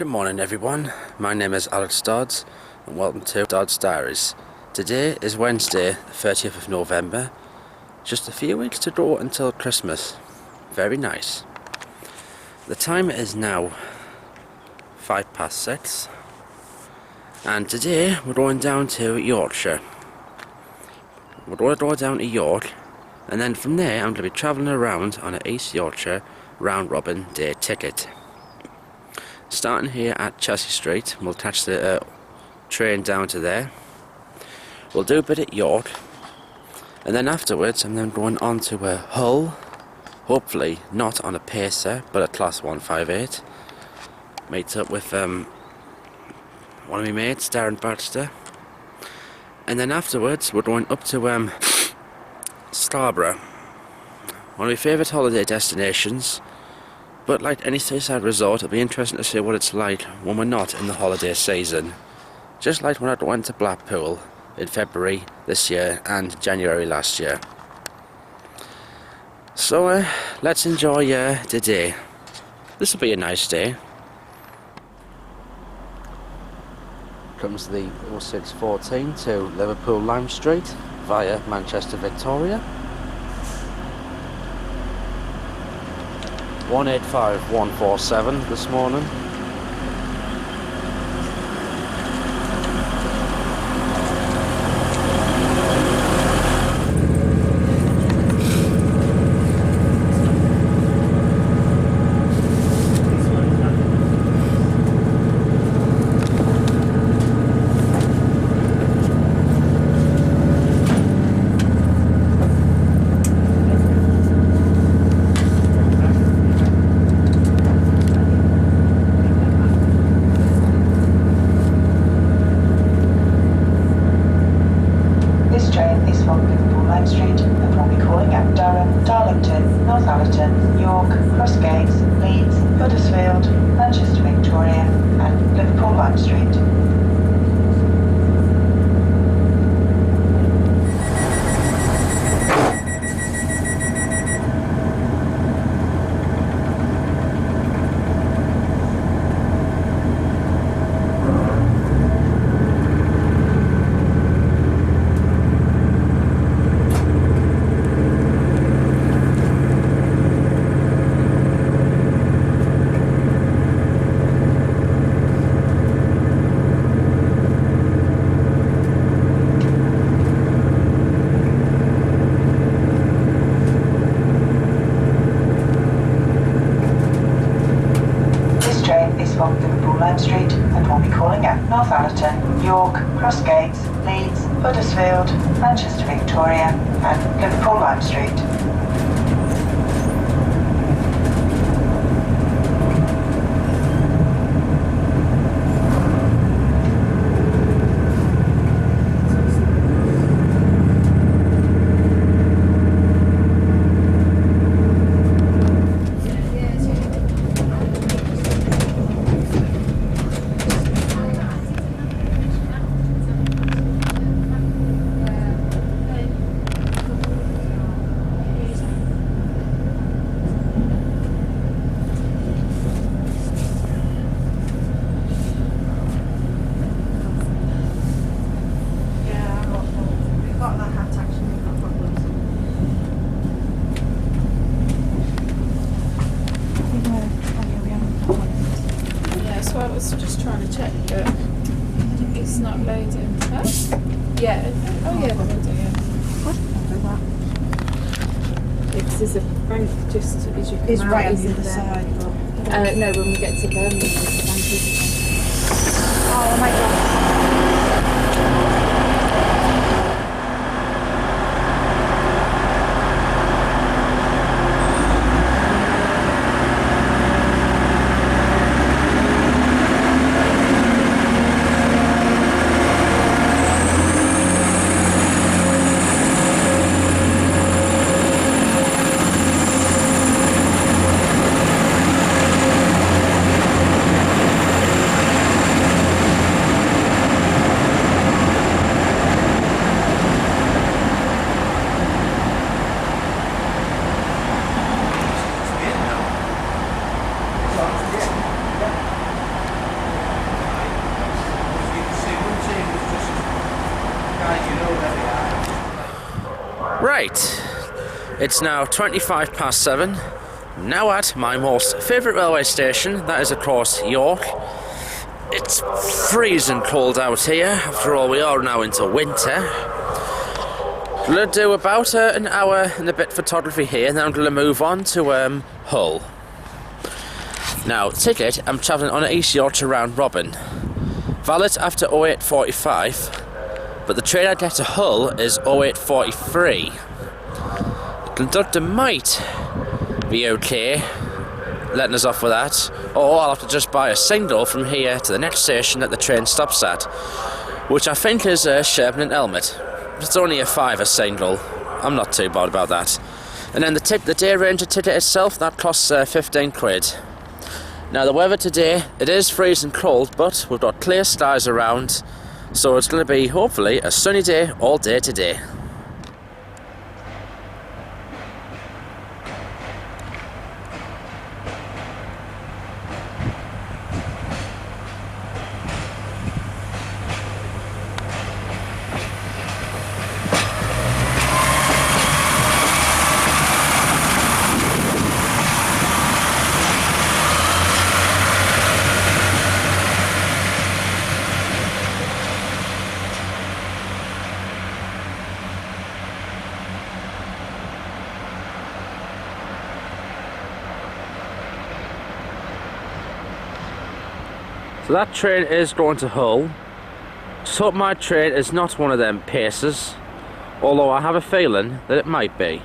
Good morning everyone, my name is Alex Dodds and welcome to Dodds Diaries. Today is Wednesday, the 30th of November. Just a few weeks to go until Christmas. Very nice. The time is now 6:05 and today we're going down to Yorkshire. We're going to go down to York and then from there I'm going to be travelling around on an East Yorkshire Round Robin day ticket. Starting here at Chelsea Street, we'll catch the train down to there. We'll do a bit at York, and then afterwards I'm then going on to Hull, hopefully not on a pacer, but a Class 158. Meet up with one of my mates, Darren Baxter. And then afterwards we're going up to Scarborough, one of my favourite holiday destinations. But like any seaside resort, it'll be interesting to see what it's like when we're not in the holiday season. Just like when I went to Blackpool in February this year and January last year. So let's enjoy the day. This will be a nice day. Comes the 0614 to Liverpool Lime Street via Manchester Victoria. 185147 this morning. Street and will be calling at Northallerton, York, Crossgates, Leeds, Huddersfield, Manchester Victoria and Liverpool Lime Street. Just trying to check, but it's not loading. Huh? Yeah. Oh yeah, the window. Yeah. Because there's a bank just as you come It's out. right on the other side. But... no, when we get to Birmingham, there's a bank. Oh my God. Right, it's now 25 past 7. Now at my most favourite railway station, that is of course York. It's freezing cold out here. After all, we are now into winter. I'm going to do about an hour and a bit photography here, and then I'm going to move on to Hull. Now, ticket, I'm travelling on an East Yorkshire Round Robin. Valid after 08:45, but the train I get to Hull is 08:43. The conductor might be okay letting us off with that, or I'll have to just buy a single from here to the next station that the train stops at, which I think is Sherburn and Elmet. It's only a £5 single. I'm not too bad about that. And then the day ranger ticket itself, that costs £15. Now the weather today, it is freezing cold, but we've got clear skies around, so it's going to be hopefully a sunny day all day today. So that train is going to Hull. Just hope my train is not one of them paces, although I have a feeling that it might be.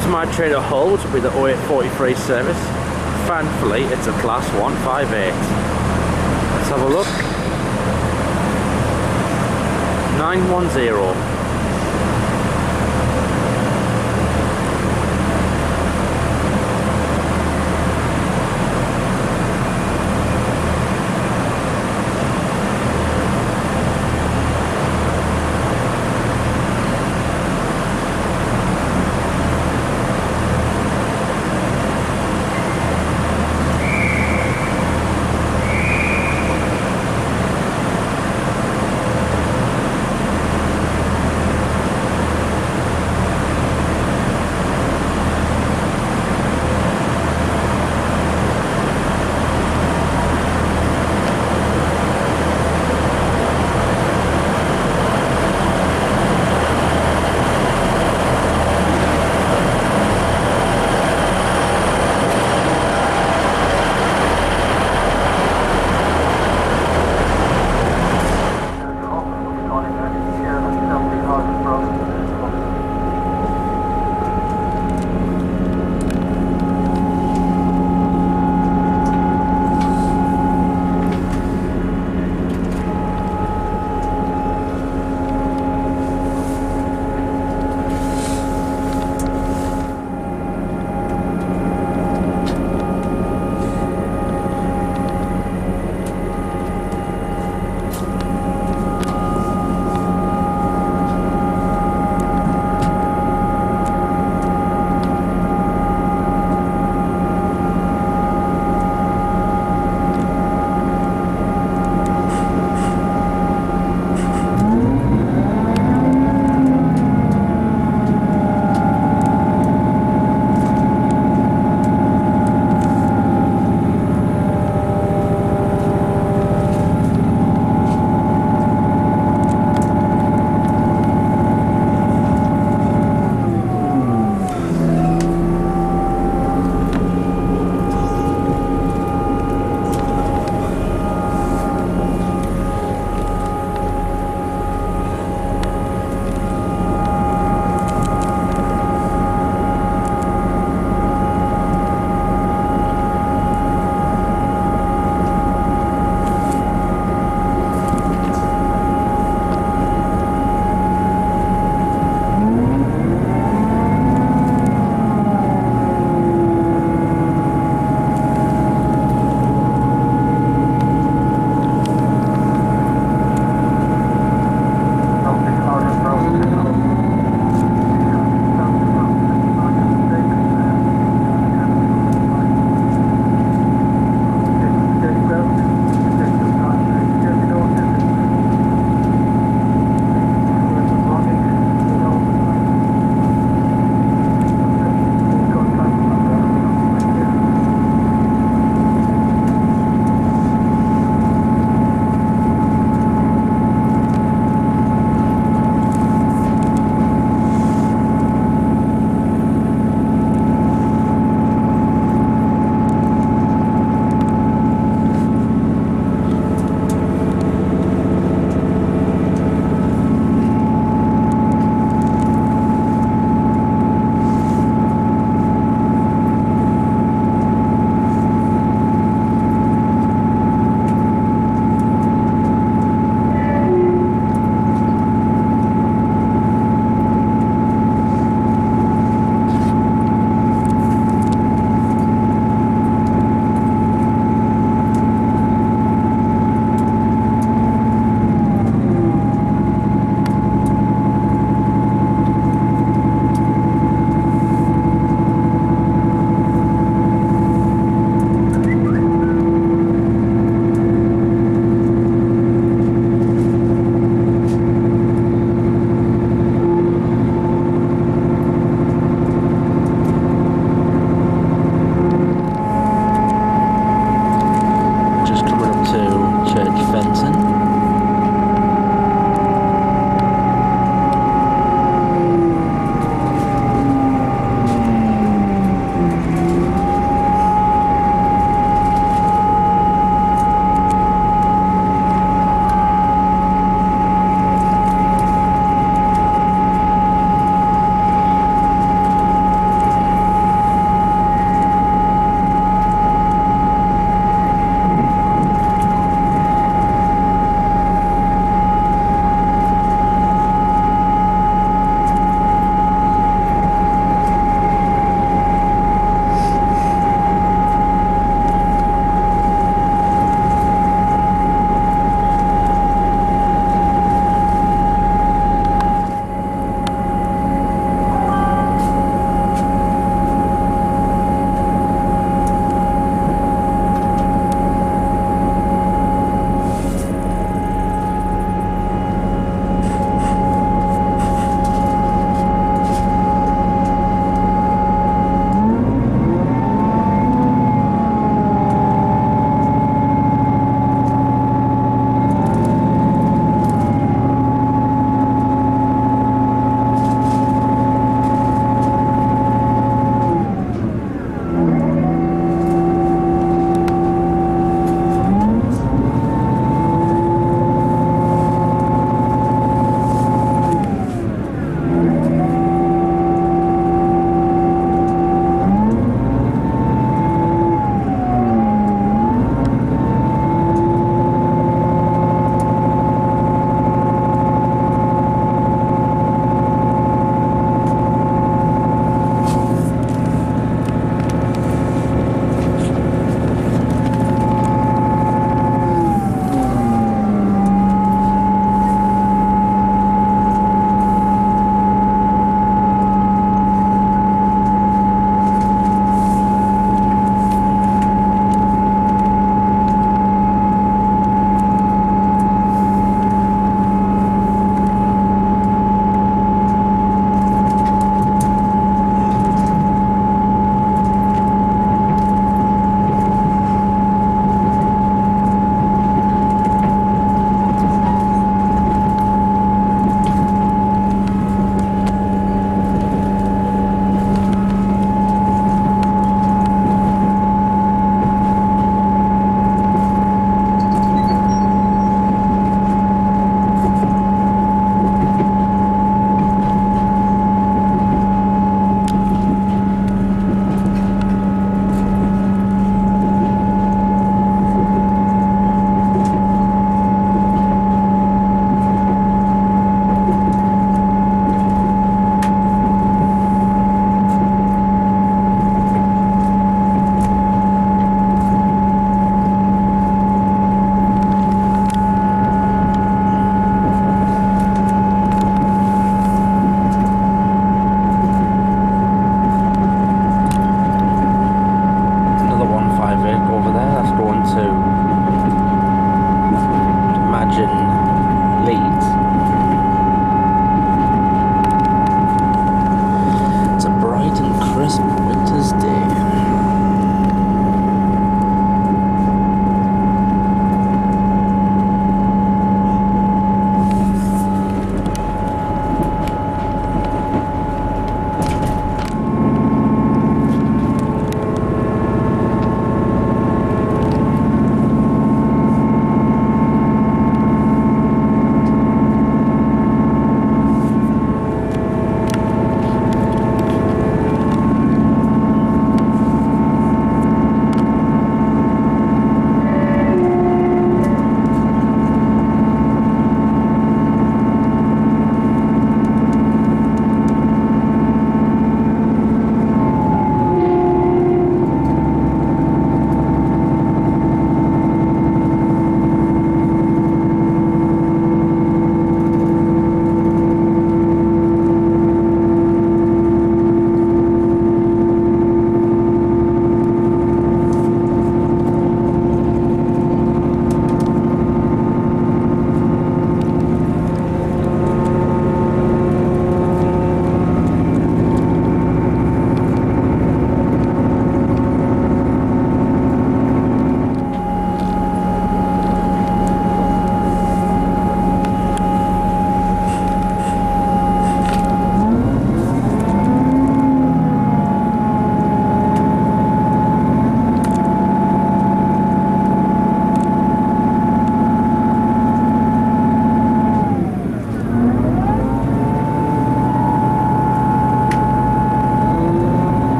comes my train to Hull, which will be the 0843 service. Thankfully, it's a class 158. Let's have a look. 910.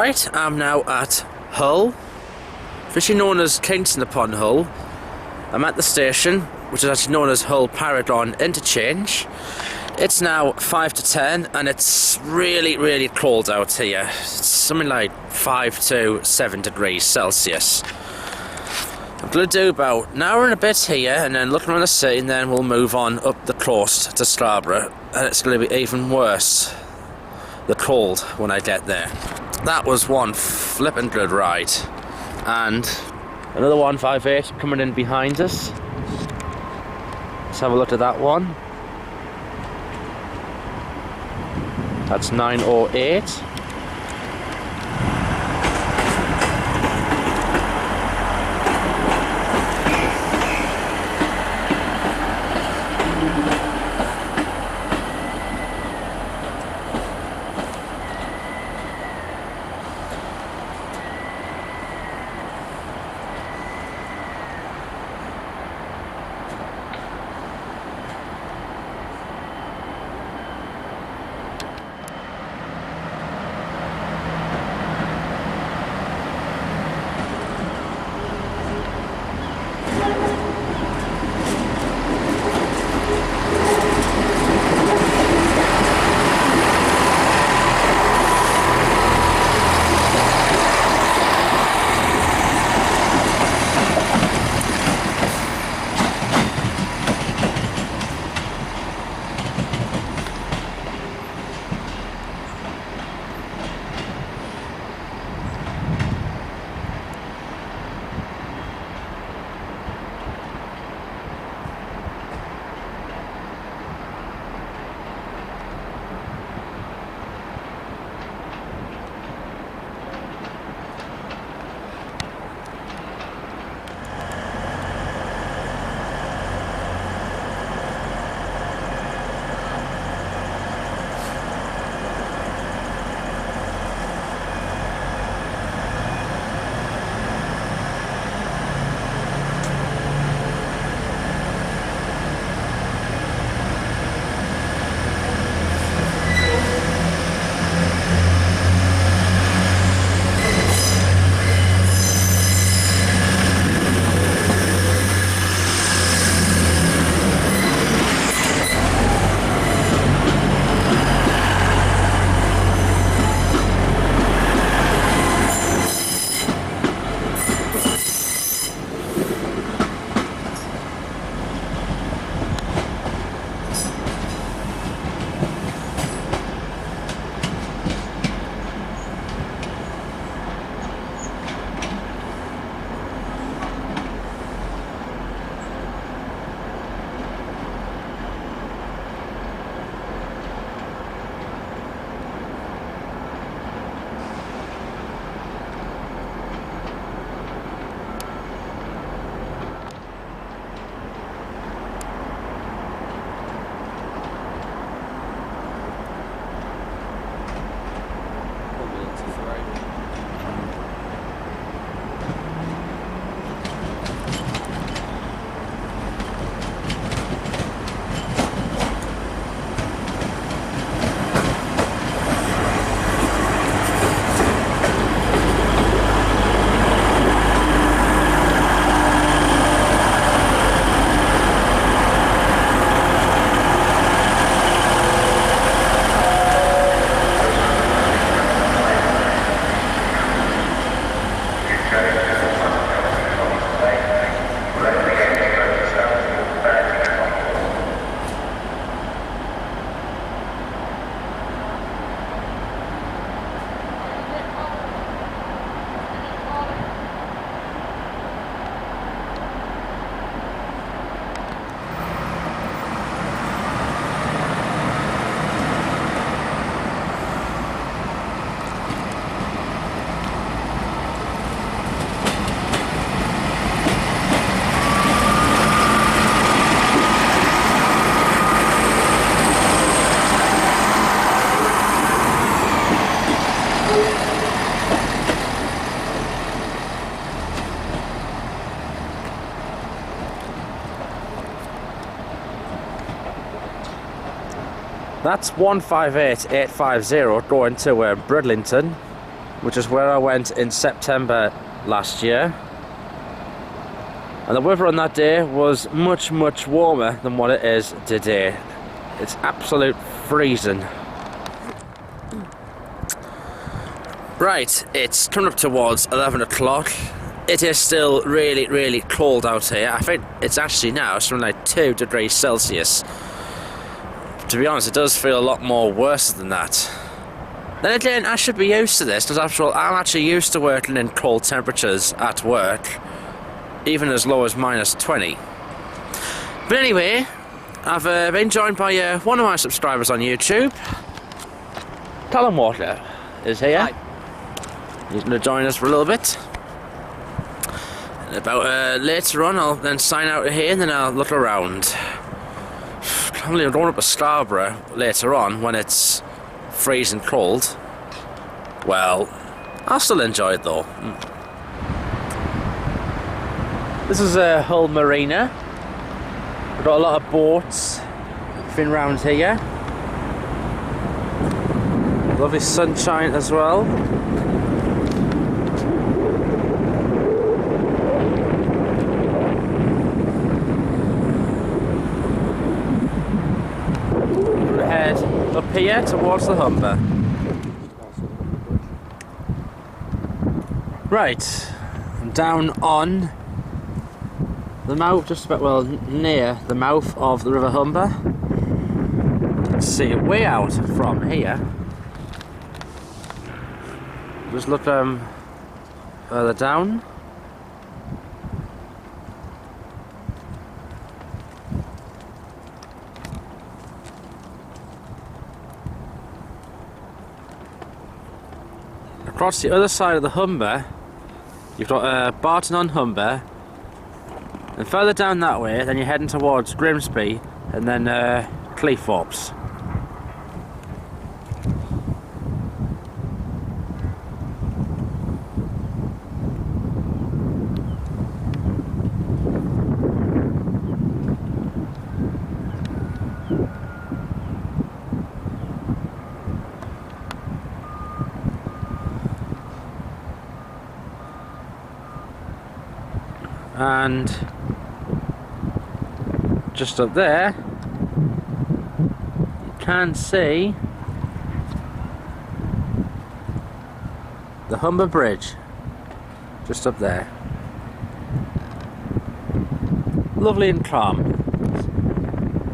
Right, I'm now at Hull, officially known as Kingston upon Hull. I'm at the station, which is actually known as Hull Paragon Interchange. It's now 5 to 10 and it's really, really cold out here. It's something like 5 to 7 degrees Celsius. I'm going to do about an hour and a bit here and then look around the city, and then we'll move on up the coast to Scarborough, and it's going to be even worse, the cold, when I get there. That was one flippin' good ride. And another 158 coming in behind us. Let's have a look at that one. That's 908. That's 158850 going to Bridlington. which is where I went in September last year. And the weather on that day was much warmer than what it is today. It's absolute freezing. Right, it's coming up towards 11 o'clock. It is still really cold out here. I think it's actually now something like 2 degrees Celsius. To be honest, it does feel a lot more worse than that. Then again, I should be used to this, because after all, I'm actually used to working in cold temperatures at work, even as low as -20. But anyway, I've been joined by one of my subscribers on YouTube. Callum Water is here. Hi. He's going to join us for a little bit. And about later on, I'll then sign out of here and then I'll look around. Probably I'm going up to Scarborough later on when it's freezing cold. Well, I'll still enjoy it though. This is Hull Marina. We've got a lot of boats fin round here. Lovely sunshine as well. We'll head up here towards the Humber. Right, I'm down on the mouth, just about, well, near the mouth of the River Humber. You can see it way out from here. Just look further down. Across the other side of the Humber, you've got Barton on Humber, and further down that way, then you're heading towards Grimsby, and then Cleethorpes. And just up there you can see the Humber Bridge, just up there. Lovely and calm.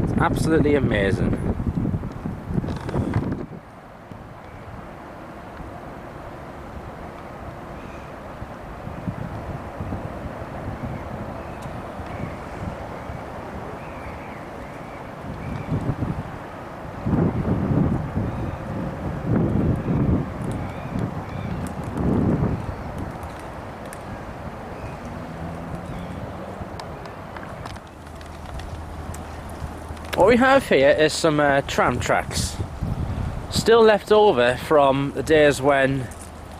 It's absolutely amazing. What we have here is some tram tracks, still left over from the days when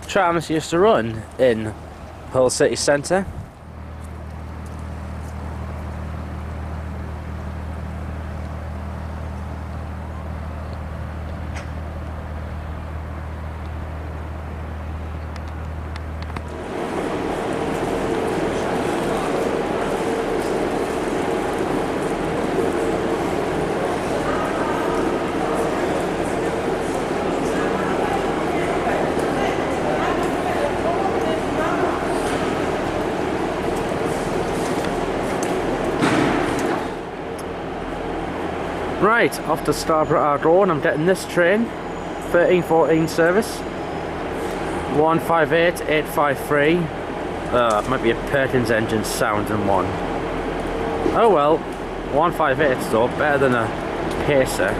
trams used to run in Hull city centre. Right, off to Scarborough I go, and I'm getting this train, 1314 service, 158853. It might be a Perkins engine sounding one. Oh well, 158 though, better than a Pacer.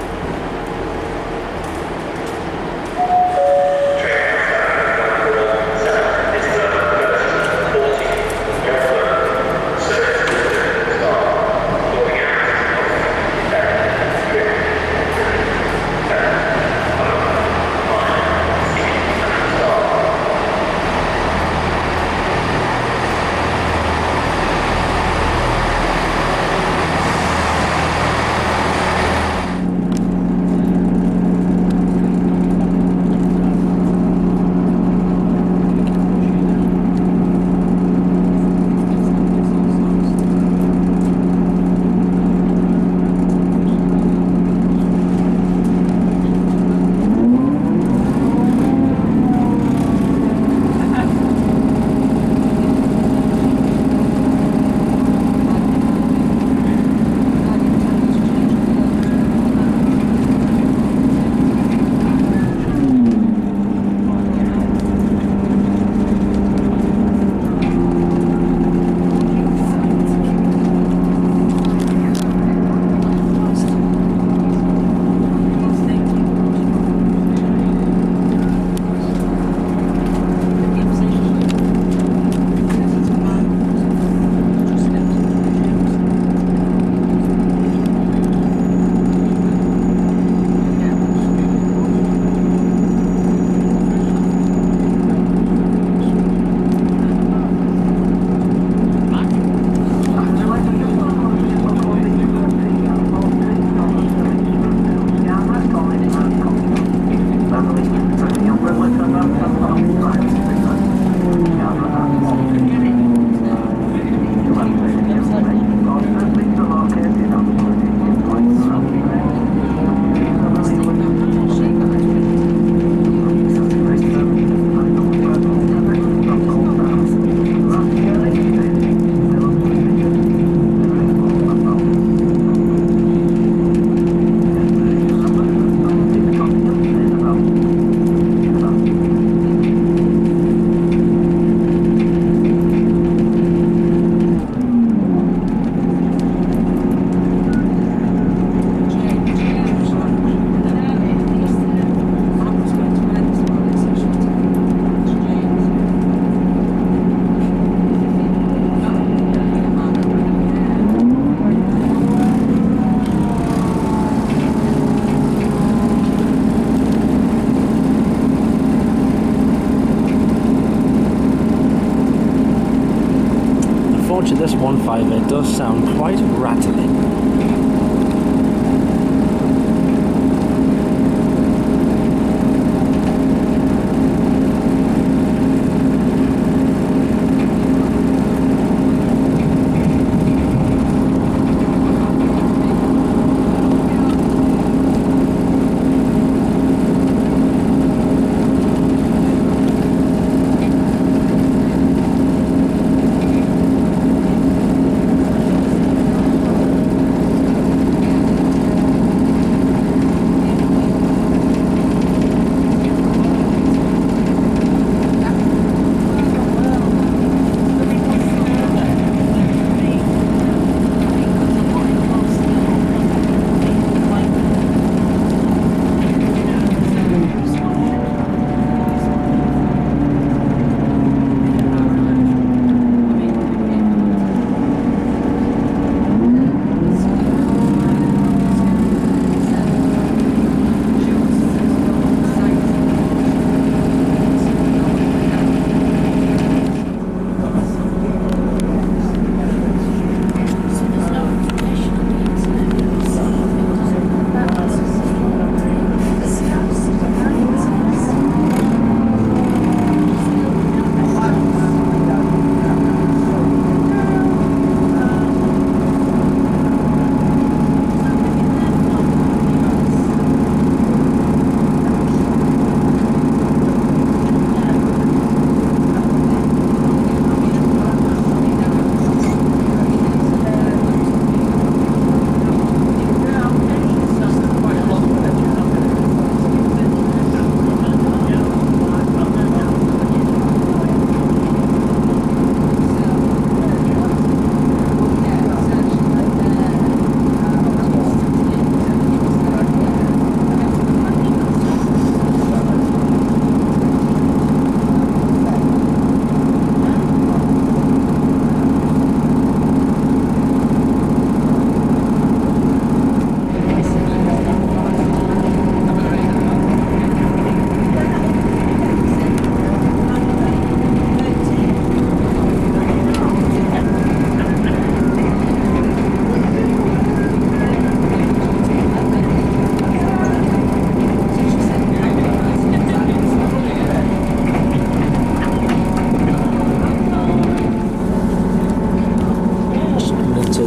unfortunately this 158 does sound quite rattly.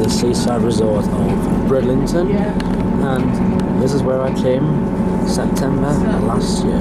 Seaside resort of Bridlington, and this is where I came September last year.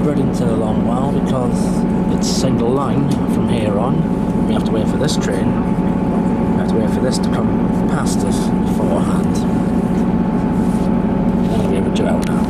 Bridlington a long while because it's single line from here on. We have to wait for this train. We have to wait for this to come past us beforehand. I'll be able to out now.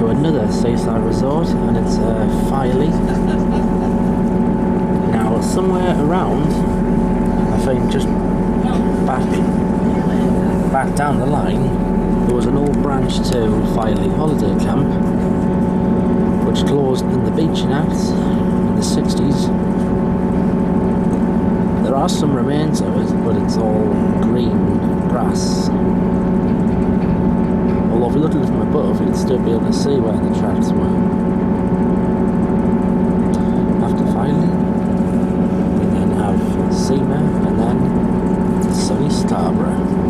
to another seaside resort, and it's Filey. Now, somewhere around, I think just back down the line, there was an old branch to Filey Holiday Camp, which closed in the beaching acts in the 60s. There are some remains of it, but it's all green grass. Although if you look a little from above, you'd still be able to see where the tracks were. After Filey, we then have Seamer, and then sunny Scarborough.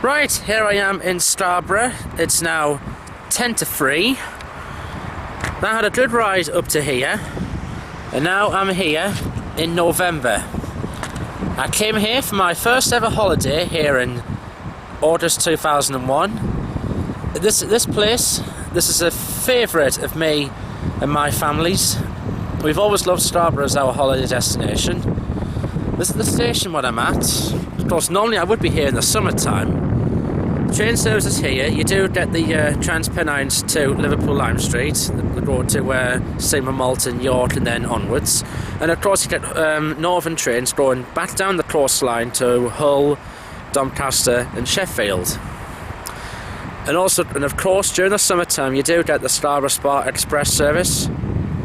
Right, here I am in Scarborough. It's now 10 to 3. I had a good ride up to here, and now I'm here in November. I came here for my first ever holiday here in August 2001, This place, this is a favourite of me and my family's. We've always loved Scarborough as our holiday destination. This is the station where I'm at. Of course, normally I would be here in the summertime. Train services here. You do get the Transpennines to Liverpool Lime Street, the road to Seymour, Malton, York, and then onwards. And of course, you get northern trains going back down the coastline to Hull, Doncaster, and Sheffield. And also, and of course, during the summertime, you do get the Scarborough Spa Express service.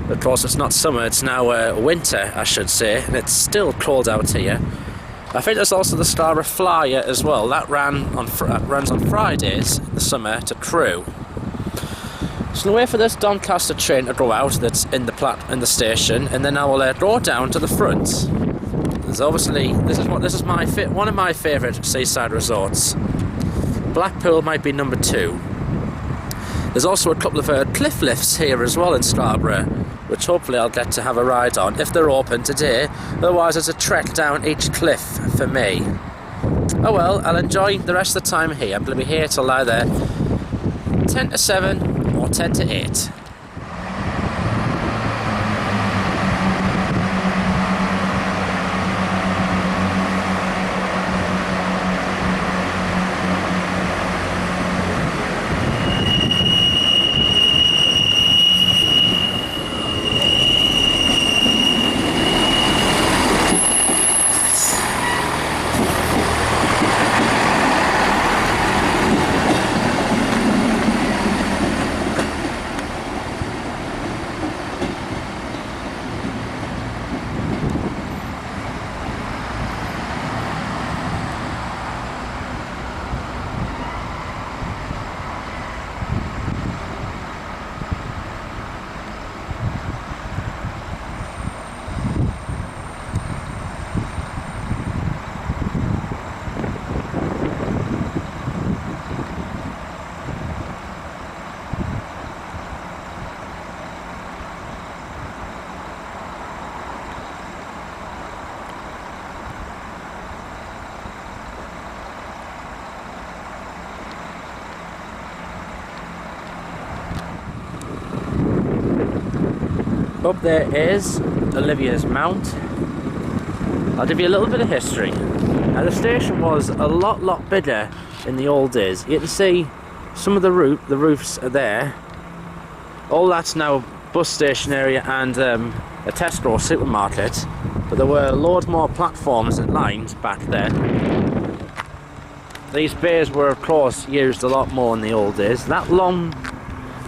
Of course, it's not summer; it's now winter, I should say, and it's still cold out here. I think there's also the Scarborough Flyer as well. That runs on Fridays in the summer to Crewe. So we'll wait for this Doncaster train to go out. That's in the station, and then I will go down to the front. There's obviously this is one of my favourite seaside resorts. Blackpool might be number 2. There's also a couple of cliff lifts here as well in Scarborough, which hopefully I'll get to have a ride on if they're open today. Otherwise, it's a trek down each cliff for me. Oh well, I'll enjoy the rest of the time here. I'm going to be here till either 10 to 7 or 10 to 8. Up there is Olivia's Mount. I'll give you a little bit of history. Now, the station was a lot bigger in the old days. You can see some of the roofs are there. All that's now bus station area and a Tesco supermarket. But there were a load more platforms and lines back then. These bays were of course used a lot more in the old days. That long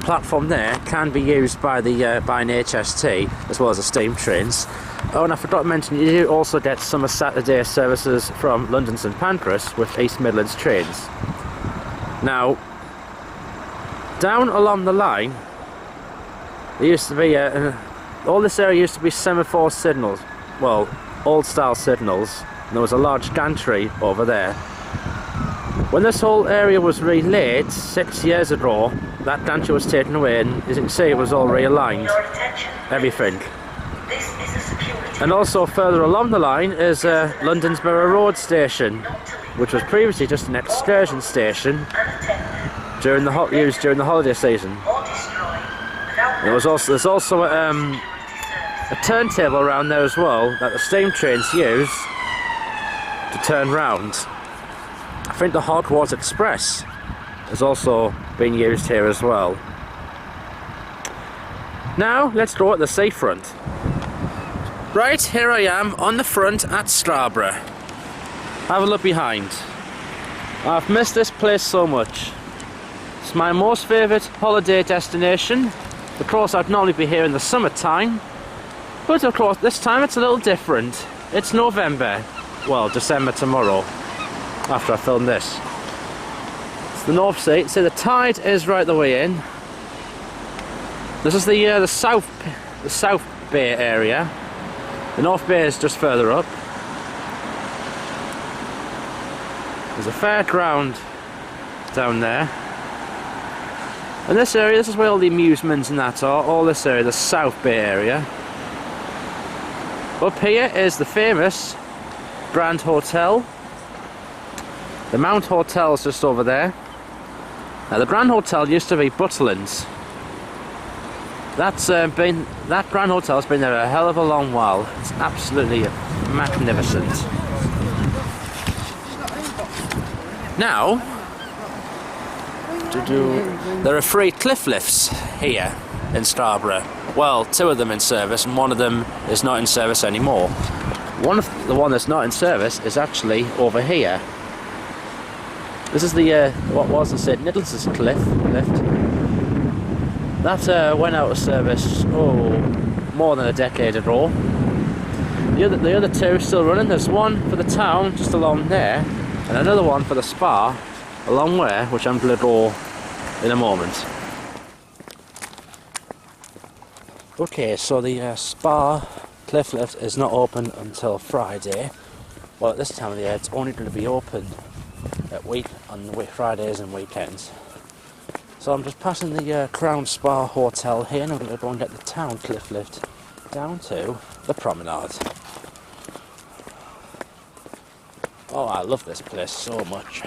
platform there can be used by an HST as well as the steam trains. Oh, and I forgot to mention, you do also get summer Saturday services from London St Pancras with East Midlands trains. Now, down along the line, there used to be all this area used to be semaphore signals, well, old style signals, and there was a large gantry over there. When this whole area was relaid 6 years ago, that gantry was taken away, and as you can see, it was all realigned, everything. And also further along the line is London's Borough Road station, which was previously just an excursion station used during the holiday season. There's also a turntable around there as well that the steam trains use to turn round. I think the Hot Water Express has also been used here as well. Now let's go at the seafront. Right, here I am on the front at Scarborough. Have a look behind. I've missed this place so much. It's my most favourite holiday destination. Of course, I'd normally be here in the summertime, but of course this time it's a little different. It's November, well, December tomorrow, after I film this. It's the North Sea, so the tide is right the way in. This is the South Bay area. The North Bay is just further up. There's a fairground down there. And this area, this is where all the amusements and that are, all this area, the South Bay area. Up here is the famous Grand Hotel. The Mount Hotel is just over there. Now the Grand Hotel used to be Butterlands. That Grand Hotel's been there a hell of a long while. It's absolutely magnificent. Now, there are 3 cliff lifts here in Scarborough. Well, 2 of them in service, and 1 of them is not in service anymore. The one that's not in service is actually over here. This is the what was the St Nicholas's cliff lift. That went out of service more than a decade ago. The other 2 are still running. There's one for the town just along there, and another one for the spa along there, which I'm going to go in a moment. Okay, so the spa cliff lift is not open until Friday. Well, at this time of the year, it's only going to be open on Fridays and weekends. So I'm just passing the Crown Spa Hotel here, and I'm going to go and get the town cliff lift down to the promenade. Oh, I love this place so much.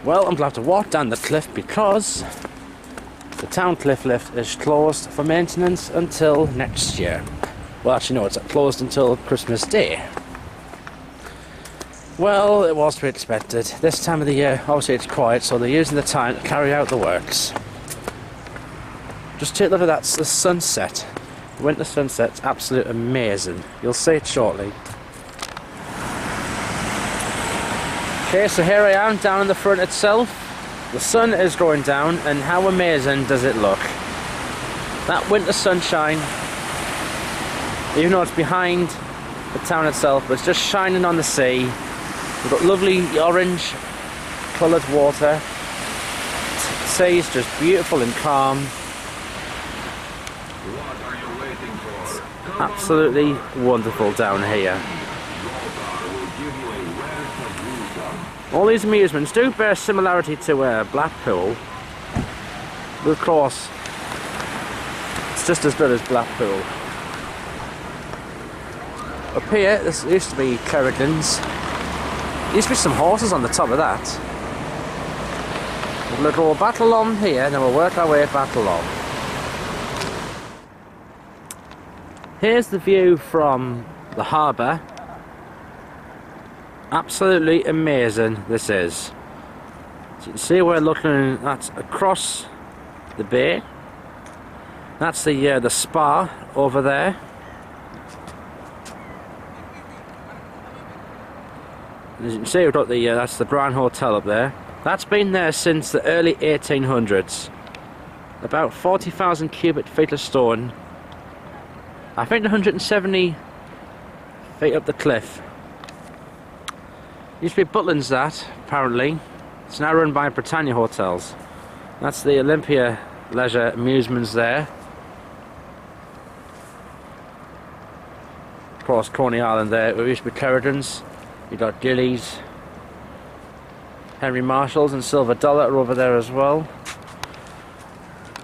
Well, I'm glad to walk down the cliff because the town cliff lift is closed for maintenance until next year. Well, actually no, it's closed until Christmas Day. Well, it was to be expected. This time of the year, obviously it's quiet, so they're using the time to carry out the works. Just take a look at that, the sunset. The winter sunset's absolutely amazing. You'll see it shortly. Okay, so here I am down in the front itself. The sun is going down, and how amazing does it look? That winter sunshine, even though it's behind the town itself, but it's just shining on the sea. We've got lovely orange coloured water. The sea is just beautiful and calm. Absolutely wonderful down here. All these amusements do bear similarity to Blackpool, but of course it's just as good as Blackpool. Up here, this used to be Paragon's. There used to be some horses on the top of that. We're going to go back along here, and then we'll work our way back along. Here's the view from the harbour. Absolutely amazing this is. So you can see we're looking at across the bay. That's the spa over there. As you can see, we've got that's the Grand Hotel up there. That's been there since the early 1800s. About 40,000 cubic feet of stone. I think 170 feet up the cliff. Used to be Butland's that, apparently. It's now run by Britannia Hotels. That's the Olympia Leisure Amusements there. Of course, Coney Island there. It used to be Paragon's. You've got Gillies, Henry Marshall's and Silver Dollar are over there as well.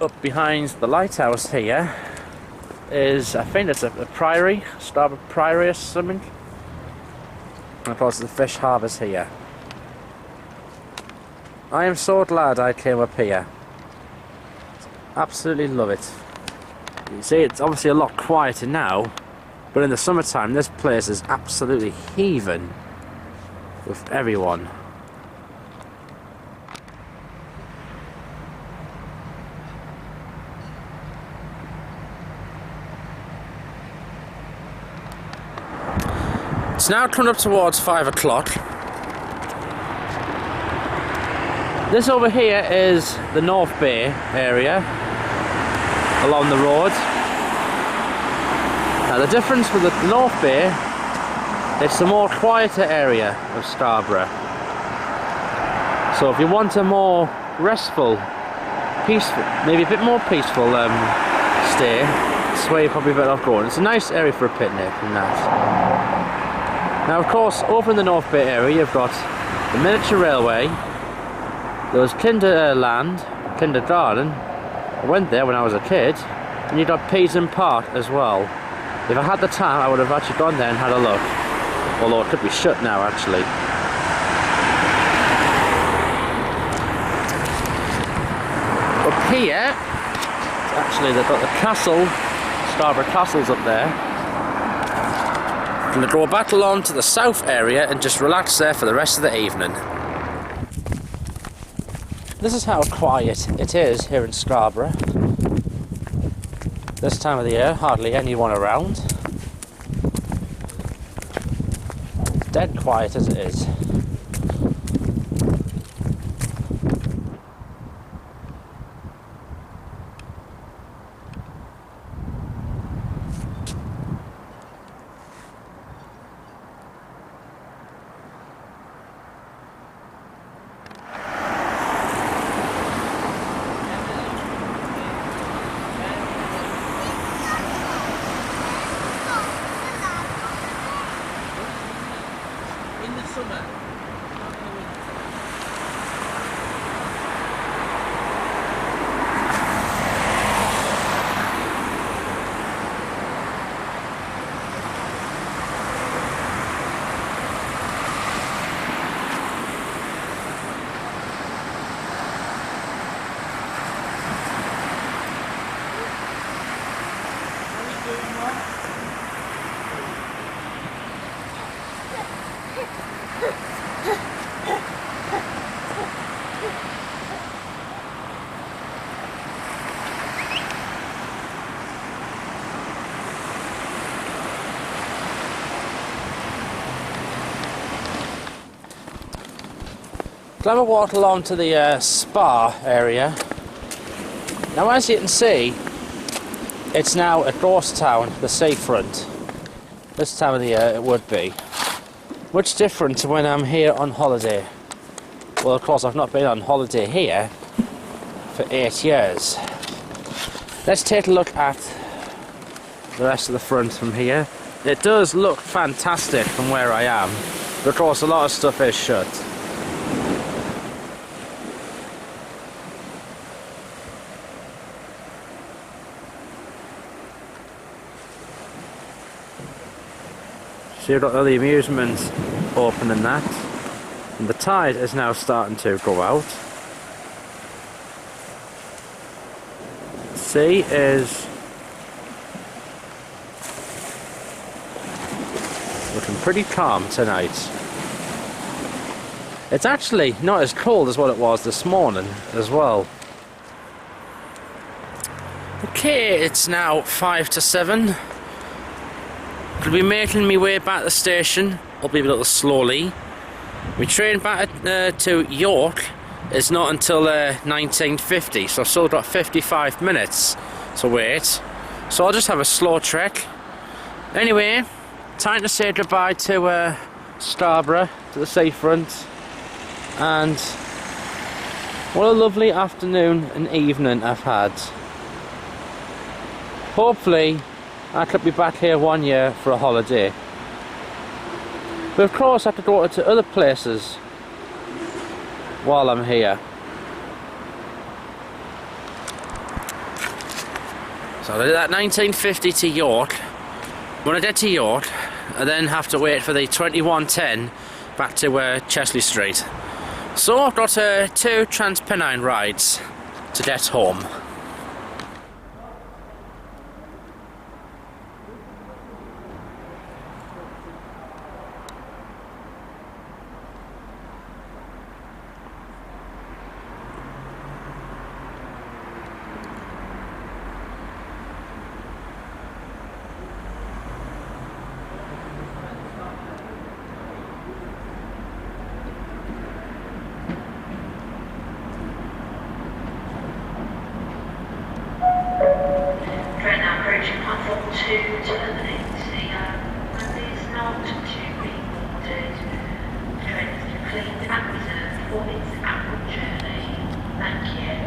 Up behind the lighthouse here is, I think it's a priory, Scarborough Priory or something. And of course the fish harbours here. I am so glad I came up here. Absolutely love it. You see, it's obviously a lot quieter now, but in the summertime this place is absolutely heaving with everyone. It's now coming up towards 5 o'clock. This over here is the North Bay area. along the road. Now the difference with the North Bay, it's the more quieter area of Scarborough. So if you want a more restful, peaceful, maybe a bit more peaceful stay, this way you're probably better off going. It's a nice area for a picnic and that. Now of course, over in the North Bay area you've got the miniature railway. There was Kinderland, Kindergarten. I went there when I was a kid, and you got Peason Park as well. If I had the time, I would have actually gone there and had a look. Although it could be shut now, actually. Up here, actually they've got the castle, Scarborough Castle's up there. I'm going to go back along to the south area and just relax there for the rest of the evening. This is how quiet it is here in Scarborough. This time of the year, hardly anyone around. Dead quiet as it is. So I'm going to walk along to the spa area. Now as you can see, it's now a ghost town, the seafront. This time of the year it would be. Much different to when I'm here on holiday. Well, of course I've not been on holiday here for 8 years. Let's take a look at the rest of the front from here. It does look fantastic from where I am, but of course a lot of stuff is shut. So you've got all the amusements open and that, and the tide is now starting to go out. The sea is looking pretty calm tonight. It's actually not as cold as what it was this morning as well. Okay, it's now 5 to 7. I'll be making my way back to the station, albeit a little slowly. My train back to York is not until 1950, so I've still got 55 minutes to wait. So I'll just have a slow trek. Anyway, time to say goodbye to Scarborough, to the seafront. And what a lovely afternoon and evening I've had. Hopefully I could be back here 1 year for a holiday. But of course I could go to other places while I'm here. So I did that 1950 to York. When I get to York, I then have to wait for the 2110 back to Chesley Street. So I've got 2 Transpennine rides to get home. to terminate here and is not to be boarded. Trains to clean and reserved for its upward journey. Thank you.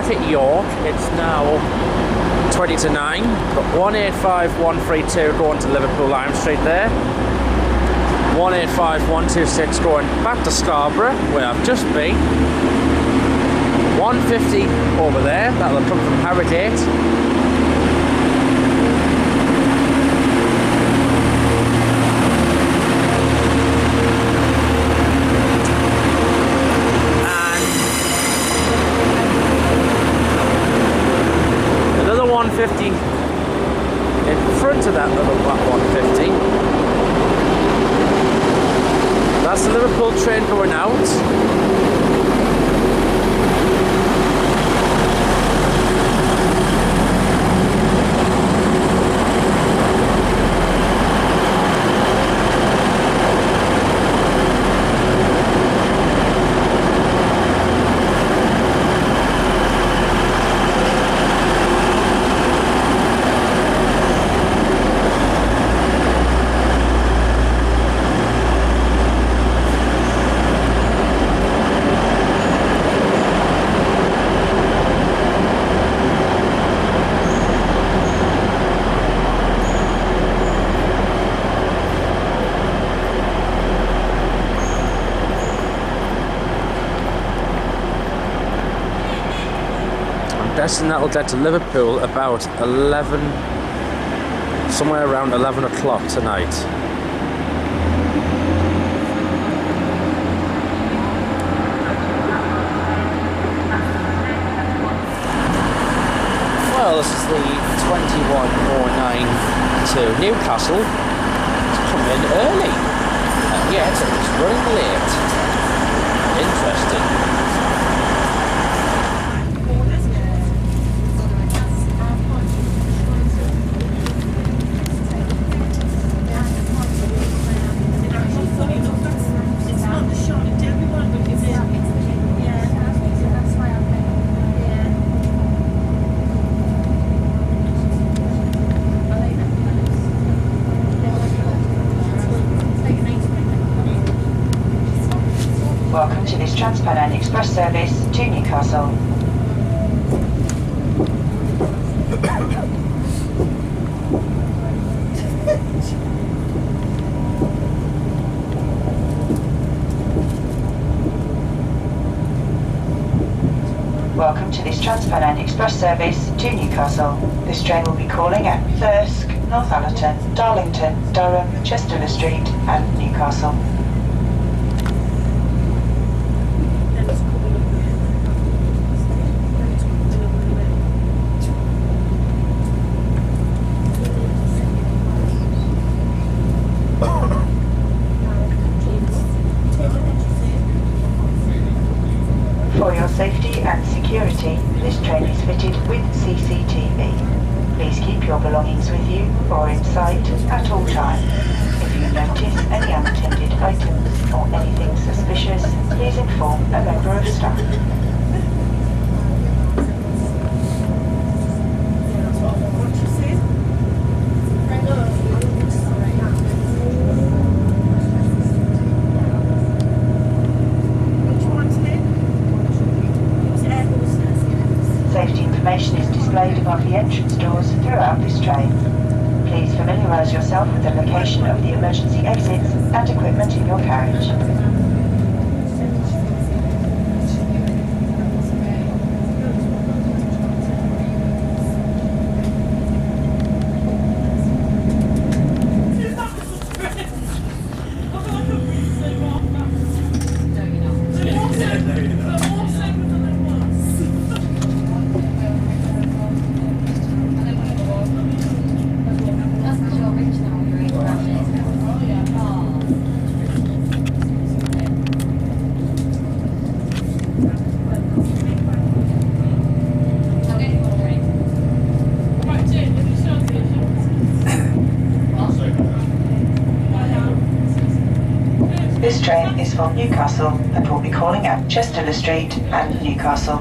back at York. It's now 20 to 9. Got 185132 going to Liverpool Lime Street there. 185126 going back to Scarborough, where I've just been. 150 over there, that'll come from Paragon. And another 150 in front of that other 150. That's the Liverpool train going out. Guessing that'll get to Liverpool about 11, somewhere around 11 o'clock tonight. Well, this is the 2109 to Newcastle. It's come in early, and yet it's running late. Interesting. Welcome to this Trans-Pennine Express service to Newcastle. Welcome to this Trans-Pennine Express service to Newcastle. This train will be calling at Thirsk, Northallerton, Darlington, Durham, Chester Street and Newcastle. For your safety and security, this train is fitted with CCTV. Please keep your belongings with you or in sight at all times. If you notice any unattended items or anything suspicious, please inform a member of staff. Safety information is displayed above the entrance doors throughout this train. Please familiarise yourself with the location of the emergency exits and equipment in your carriage. This train is from Newcastle and will be calling at Chester Street and Newcastle.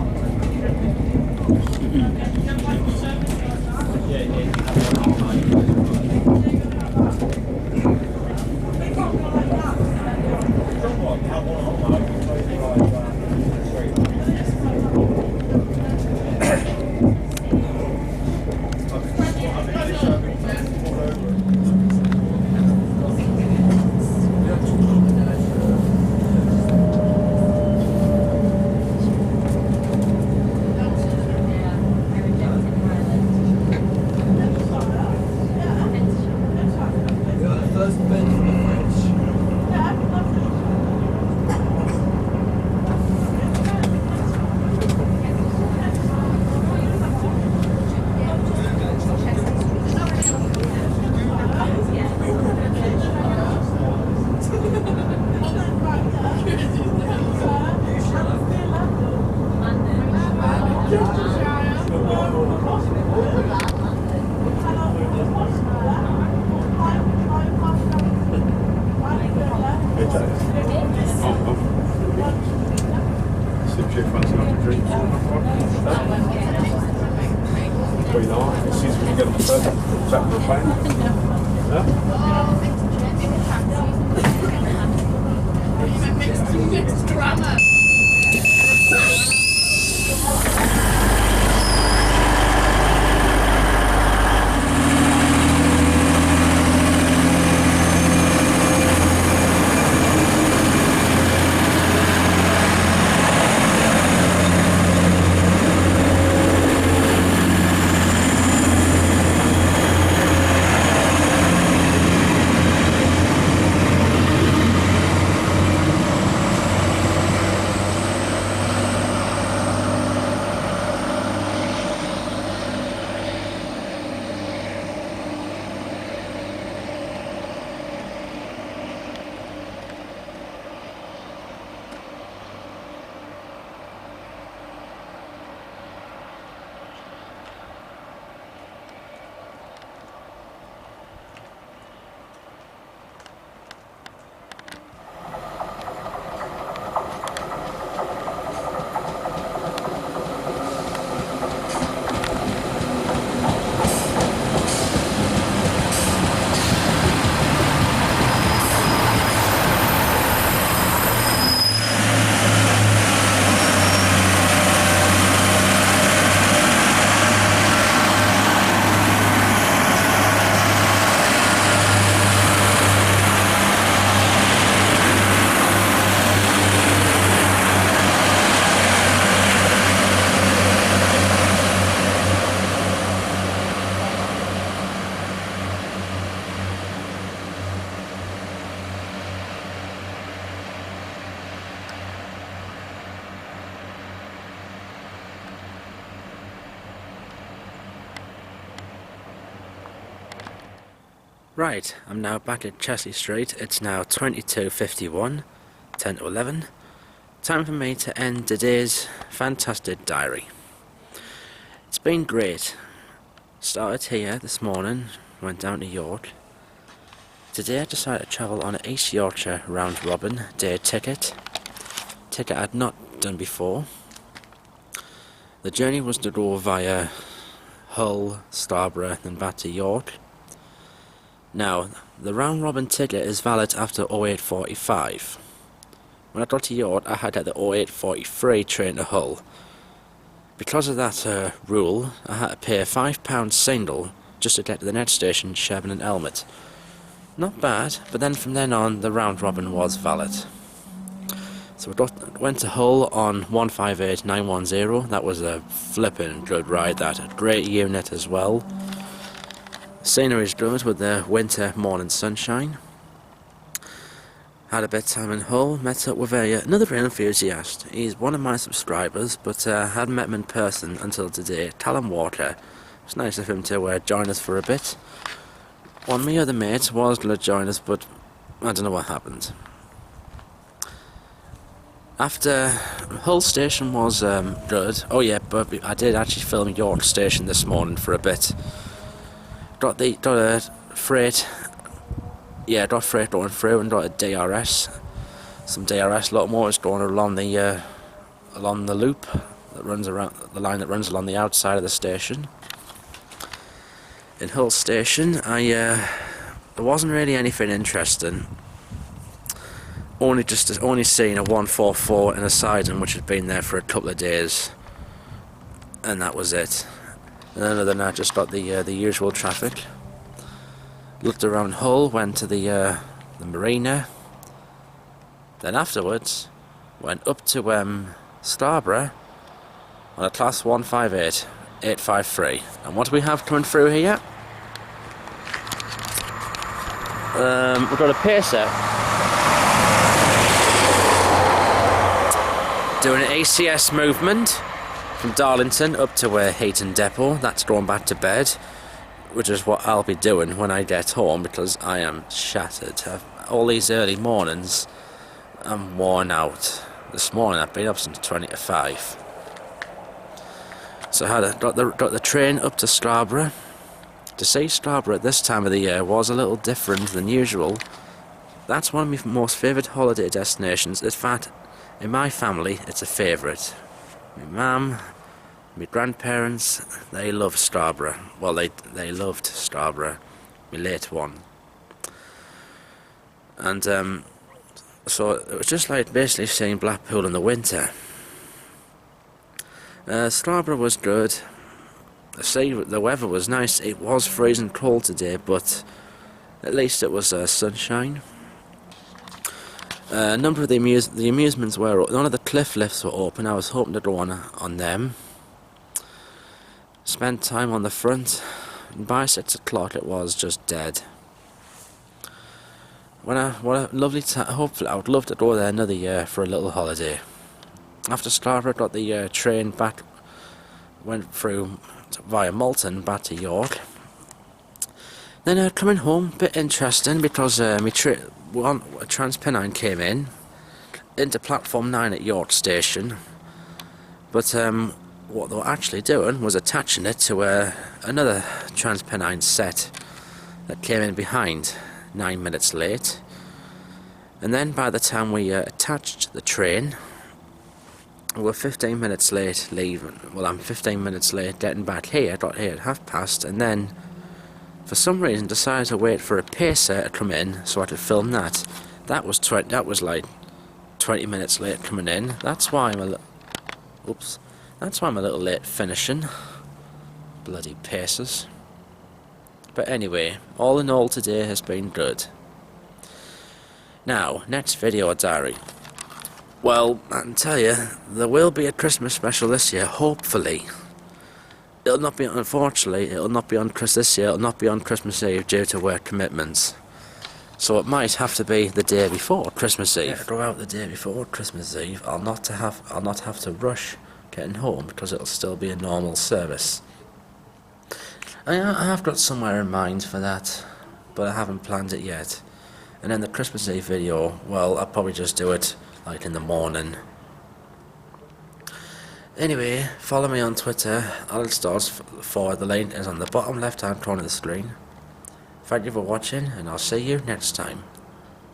Right, I'm now back at Chelsea Street. It's now 22:51, 10 to 11. Time for me to end today's fantastic diary. It's been great. Started here this morning, went down to York. Today I decided to travel on an East Yorkshire Round Robin day ticket. Ticket I'd not done before. The journey was to go via Hull, Scarborough, then back to York. Now, the round robin ticket is valid after 08:45. When I got to York, I had at the 08:43 train to Hull. Because of that rule, I had to pay a £5 single just to get to the next station, Shevin and Elmet. Not bad, but then from then on, the round robin was valid. So we went to Hull on 158910. That was a flippin' good ride. That a great unit as well. Scenery's good with the winter morning sunshine. Had a bit of time in Hull, met up with another rail enthusiast. He's one of my subscribers, but hadn't met him in person until today, Callum Walker. It's nice of him to join us for a bit. One of my other mates was going to join us, but I don't know what happened. After Hull Station was good. Oh yeah, but I did actually film York Station this morning for a bit. Got a freight. Yeah, got freight going through and got a DRS. Some DRS locomotives going along the loop that runs around the line that runs along the outside of the station. In Hull Station, there wasn't really anything interesting. Only seen a 144 and a siding which had been there for a couple of days, and that was it. And other than that, just got the usual traffic. Looked around Hull, went to the Marina. Then afterwards, went up to Scarborough on a Class 158 853. And what do we have coming through here? We've got a pacer doing an ACS movement from Darlington up to Heaton Depot. That's going back to bed, which is what I'll be doing when I get home, because I am shattered. All these early mornings, I'm worn out. This morning I've been up since 20 to 5. So I got the train up to Scarborough. To see Scarborough at this time of the year was a little different than usual. That's one of my most favourite holiday destinations. In fact, in my family, it's a favourite. My mum, my grandparents, they love Scarborough. Well, they loved Scarborough, my late one. And so it was just like basically seeing Blackpool in the winter. Scarborough was good. The weather was nice. It was freezing cold today, but at least it was sunshine. A number of the amusements were. None of the cliff lifts were open. I was hoping to go on them. Spent time on the front, and by 6 o'clock it was just dead. What a lovely time. Hopefully I would love to go there another year for a little holiday. After Scarborough, got the train back, went through via Malton back to York. Then coming home, bit interesting because a Transpennine came into platform 9 at York Station, but what they were actually doing was attaching it to another Transpennine set that came in behind, 9 minutes late. And then by the time we attached the train, we were 15 minutes late leaving. Well, I'm 15 minutes late getting back here. I got here at past, and then for some reason decided to wait for a pacer to come in so I could film that. That was like 20 minutes late coming in. That's why I'm a little late finishing. Bloody pacers. But anyway, all in all today has been good. Now, next video diary. Well, I can tell you, there will be a Christmas special this year, hopefully. Unfortunately, it'll not be on this year, it'll not be on Christmas Eve due to work commitments. So it might have to be the day before Christmas Eve. Yeah, go out the day before Christmas Eve. I'll not have to rush getting home because it'll still be a normal service. I have got somewhere in mind for that, but I haven't planned it yet. And then the Christmas Eve video, well, I'll probably just do it like in the morning. Anyway, follow me on Twitter, @Dodds4. The link is on the bottom left hand corner of the screen. Thank you for watching, and I'll see you next time.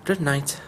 Good night.